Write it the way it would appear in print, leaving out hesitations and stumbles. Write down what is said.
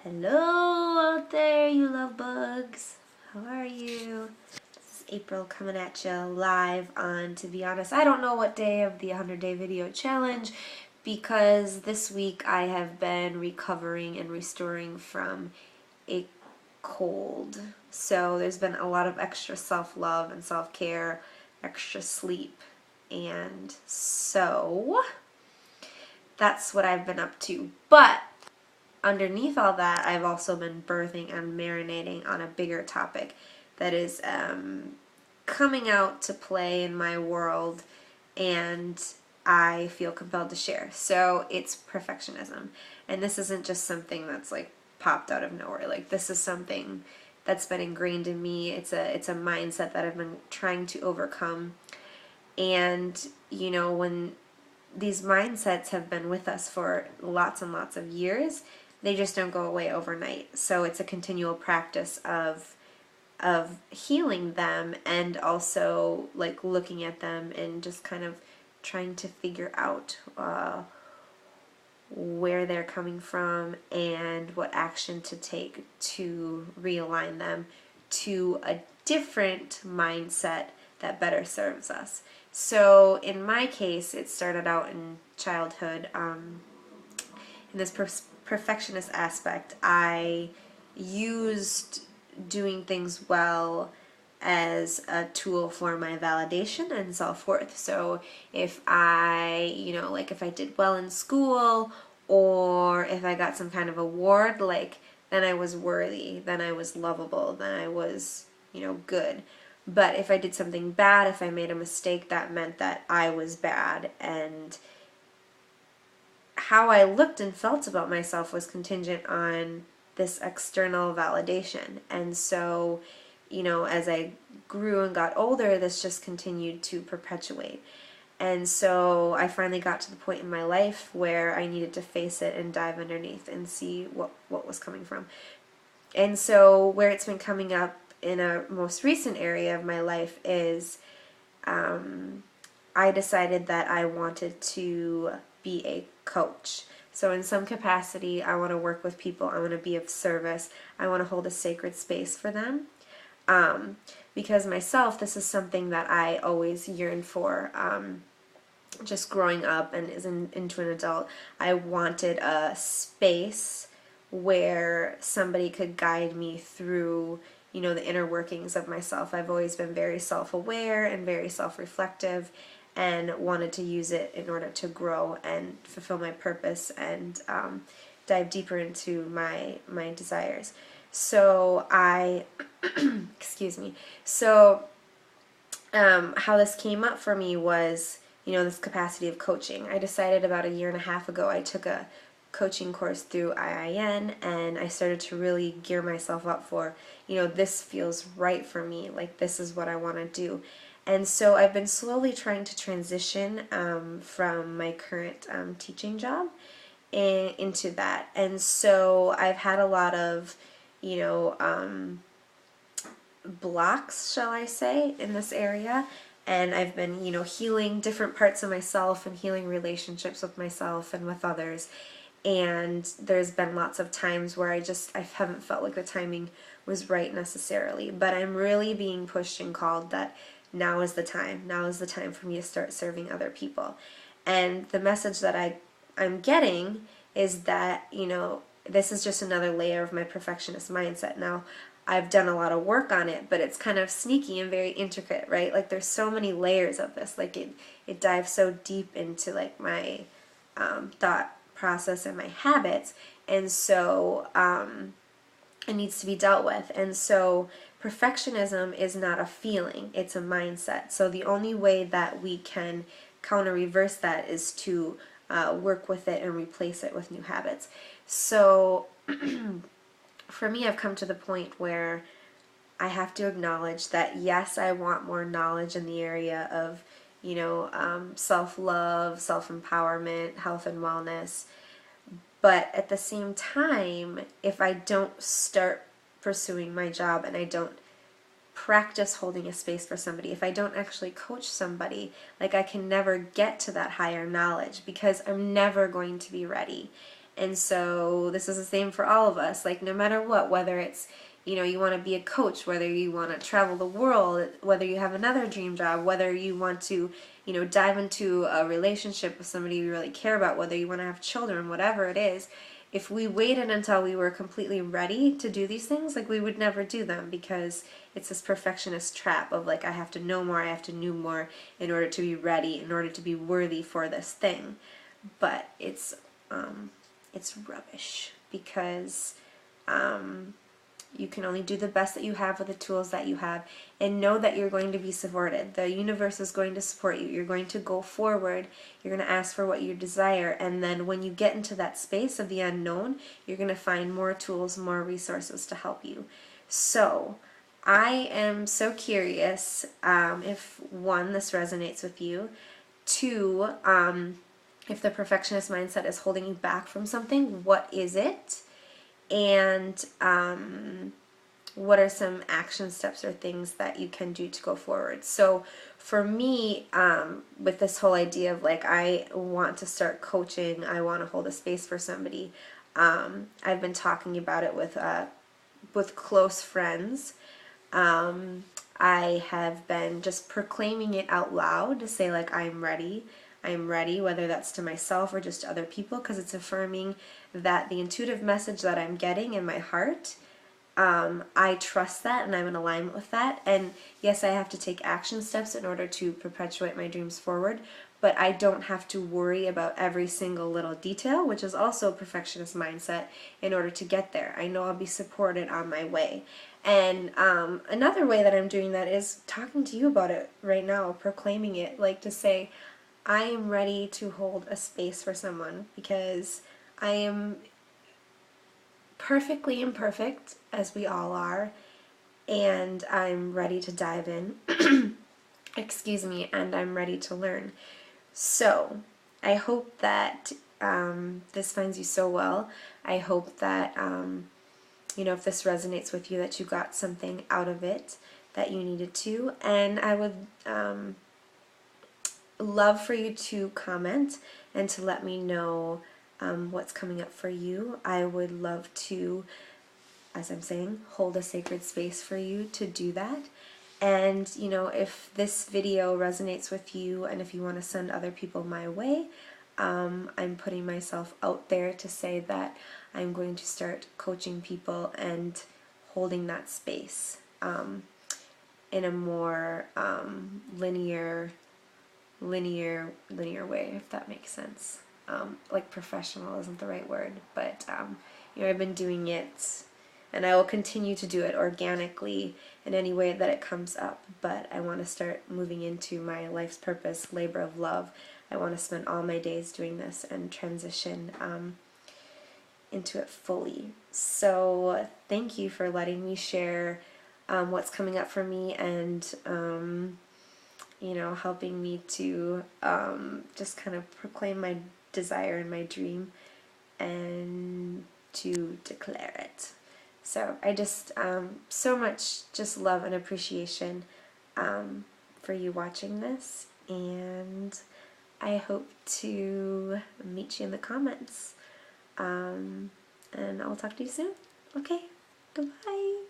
Hello out there, you love bugs. How are you? This is April coming at you live on, to be honest, I don't know what day of the 100-day video challenge, because this week I have been recovering and restoring from a cold. So there's been a lot of extra self-love and self-care, extra sleep, and so that's what I've been up to. But underneath all that, I've also been birthing and marinating on a bigger topic that is coming out to play in my world, and I feel compelled to share. So it's perfectionism. And this isn't just something that's like popped out of nowhere. Like, this is something that's been ingrained in me. It's a mindset that I've been trying to overcome. And you know, when these mindsets have been with us for lots and lots of years, they just don't go away overnight. So it's a continual practice of healing them, and also like looking at them and just kind of trying to figure out where they're coming from and what action to take to realign them to a different mindset that better serves us. So in my case, it started out in childhood. In this perfectionist aspect, I used doing things well as a tool for my validation and self-worth. So if I, if I did well in school, or if I got some kind of award, then I was worthy, then I was lovable, then I was, good. But if I did something bad, if I made a mistake, that meant that I was bad, and how I looked and felt about myself was contingent on this external validation. And so, as I grew and got older, this just continued to perpetuate. And so I finally got to the point in my life where I needed to face it and dive underneath and see what was coming from. And so where it's been coming up in a most recent area of my life is I decided that I wanted to be a coach. So in some capacity, I want to work with people. I want to be of service. I want to hold a sacred space for them. Because myself, this is something that I always yearned for. Just growing up and into an adult, I wanted a space where somebody could guide me through, the inner workings of myself. I've always been very self-aware and very self-reflective, and wanted to use it in order to grow and fulfill my purpose and dive deeper into my desires. So excuse me. So how this came up for me was, this capacity of coaching. I decided about a year and a half ago, I took a coaching course through IIN, and I started to really gear myself up for, this feels right for me, like this is what I want to do. And so I've been slowly trying to transition from my current teaching job into that. And so I've had a lot of, blocks, shall I say, in this area. And I've been, healing different parts of myself and healing relationships with myself and with others. And there's been lots of times where I haven't felt like the timing was right necessarily. But I'm really being pushed and called that now is the time. Now is the time for me to start serving other people. And the message that I'm getting is that, this is just another layer of my perfectionist mindset. Now, I've done a lot of work on it, but it's kind of sneaky and very intricate, right? Like, there's so many layers of this. Like, it dives so deep into, like, my thought process and my habits. And so it needs to be dealt with. And so perfectionism is not a feeling, it's a mindset. So the only way that we can reverse that is to work with it and replace it with new habits. So for me, I've come to the point where I have to acknowledge that, yes, I want more knowledge in the area of, self-love, self-empowerment, health and wellness. But at the same time, if I don't start pursuing my job and I don't practice holding a space for somebody, if I don't actually coach somebody, I can never get to that higher knowledge, because I'm never going to be ready. And so this is the same for all of us. Like, no matter what, whether it's, you want to be a coach, whether you want to travel the world, whether you have another dream job, whether you want to, dive into a relationship with somebody you really care about, whether you want to have children, whatever it is, if we waited until we were completely ready to do these things, like, we would never do them, because it's this perfectionist trap of, like, I have to know more, I have to know more in order to be ready, in order to be worthy for this thing. But it's rubbish, because you can only do the best that you have with the tools that you have, and know that you're going to be supported. The universe is going to support you. You're going to go forward. You're going to ask for what you desire, and then when you get into that space of the unknown, you're going to find more tools, more resources to help you. So I am so curious if, one, this resonates with you, two, if the perfectionist mindset is holding you back from something, what is it? And what are some action steps or things that you can do to go forward? So for me, with this whole idea of, like, I want to start coaching, I want to hold a space for somebody, I've been talking about it with close friends. I have been just proclaiming it out loud to say, like, I'm ready, whether that's to myself or just to other people, because it's affirming that the intuitive message that I'm getting in my heart, I trust that and I'm in alignment with that. And yes, I have to take action steps in order to perpetuate my dreams forward, but I don't have to worry about every single little detail, which is also a perfectionist mindset, in order to get there. I know I'll be supported on my way. And another way that I'm doing that is talking to you about it right now, proclaiming it, like, to say, I am ready to hold a space for someone, because I am perfectly imperfect, as we all are, and I'm ready to dive in, excuse me, and I'm ready to learn. So I hope that this finds you so well. I hope that, if this resonates with you, that you got something out of it that you needed to, and I would love for you to comment and to let me know what's coming up for you. I would love to, as I'm saying, hold a sacred space for you to do that. And, if this video resonates with you and if you want to send other people my way, I'm putting myself out there to say that I'm going to start coaching people and holding that space in a more linear way, if that makes sense. Like, professional isn't the right word, but I've been doing it, and I will continue to do it organically in any way that it comes up, but I want to start moving into my life's purpose, labor of love. I want to spend all my days doing this and transition into it fully. So thank you for letting me share what's coming up for me, and helping me to just kind of proclaim my desire and my dream and to declare it. So I just, so much just love and appreciation for you watching this, and I hope to meet you in the comments, and I'll talk to you soon. Okay, goodbye.